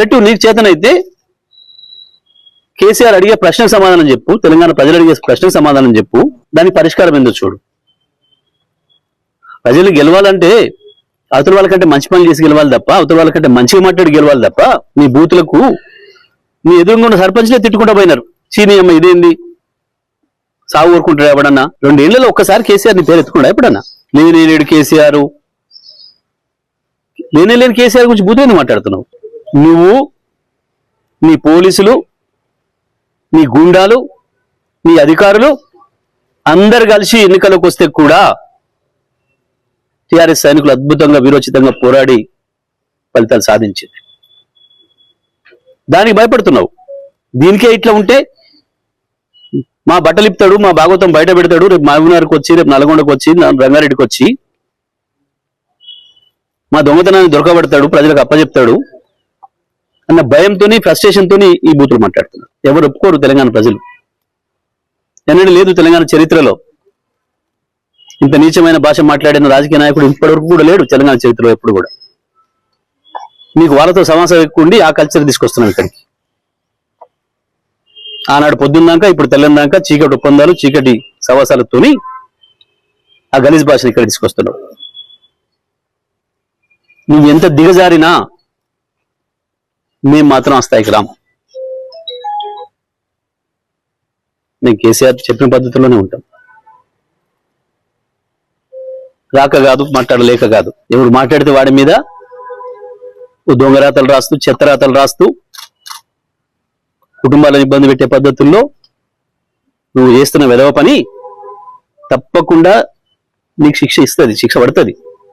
పెట్టు, నీకు చేతనైతే కేసీఆర్ అడిగే ప్రశ్నకు సమాధానం చెప్పు, తెలంగాణ ప్రజలు అడిగే ప్రశ్నకు సమాధానం చెప్పు, దానికి పరిష్కారం ఏందో చూడు. ప్రజలు గెలవాలంటే అవతల వాళ్ళకంటే మంచి పనులు చేసి గెలవాలి తప్ప, అవతల వాళ్ళకంటే మంచిగా మాట్లాడి గెలవాలి తప్ప, నీ బూతులకు నీ ఎదురుగా ఉన్న సర్పంచ్లే తిట్టుకుంటూ పోయినారు. చీనీ అమ్మ ఇదేంది సాగు కోరుకుంటాడు ఎవడన్నా? 2 ఏళ్లలో ఒక్కసారి కేసీఆర్ నీ పేరు ఎత్తుకుండా ఎప్పుడన్నా? లేని కేసీఆర్, లేని కేసీఆర్ గురించి బూతుని మాట్లాడుతున్నావు నువ్వు. నీ పోలీసులు, నీ గుండాలు, నీ అధికారులు అందరు కలిసి ఎన్నికలకు వస్తే కూడా టీఆర్ఎస్ సైనికులు అద్భుతంగా వీరోచితంగా పోరాడి ఫలితాలు సాధించింది. దానికి భయపడుతున్నావు. దీనికే ఇట్లా ఉంటే మా బట్టలు ఇప్పుతాడు, మా భాగవతం బయట పెడతాడు, రేపు మహబూబ్నగర్కి వచ్చి, రేపు నల్గొండకు వచ్చి, రంగారెడ్డికి వచ్చి మా దొంగతనాన్ని దొరకబడతాడు, ప్రజలకు అప్పచెప్తాడు అన్న భయంతో, ఫ్రస్ట్రేషన్తో ఈ బూతులు మాట్లాడుతున్నారు. ఎవరు ఒప్పుకోరు తెలంగాణ ప్రజలు. ఎన్నడూ లేదు తెలంగాణ చరిత్రలో ఇంత నీచమైన భాష మాట్లాడిన రాజకీయ నాయకుడు ఇప్పటివరకు కూడా లేడు తెలంగాణ చరిత్రలో ఎప్పుడు కూడా. నీకు వాళ్ళతో సమాసం ఎక్కువ ఉండి ఆ కల్చర్ తీసుకొస్తున్నాం ఇక్కడికి. ఆనాడు పొద్దున్నాక ఇప్పుడు తెల్లందాక చీకటి ఒప్పందాలు, చీకటి సవాసాలతోని ఆ గలీజ్ భాషను ఇక్కడ తీసుకొస్తున్నావు. నువ్వు ఎంత దిగజారినా మేము మాత్రం ఆ స్థాయికి రాము. నేను కేసీఆర్ చెప్పిన పద్ధతిలోనే ఉంటాం. రాక కాదు, మాట్లాడలేక కాదు. ఎవరు మాట్లాడితే వాడి మీద దొంగరాతలు రాస్తూ, చెత్తరాతలు రాస్తూ, కుటుంబాలను ఇబ్బంది పెట్టే పద్ధతుల్లో నువ్వు చేస్తున్న వెధవ పని తప్పకుండా నీకు శిక్ష ఇస్తుంది, శిక్ష పడుతుంది.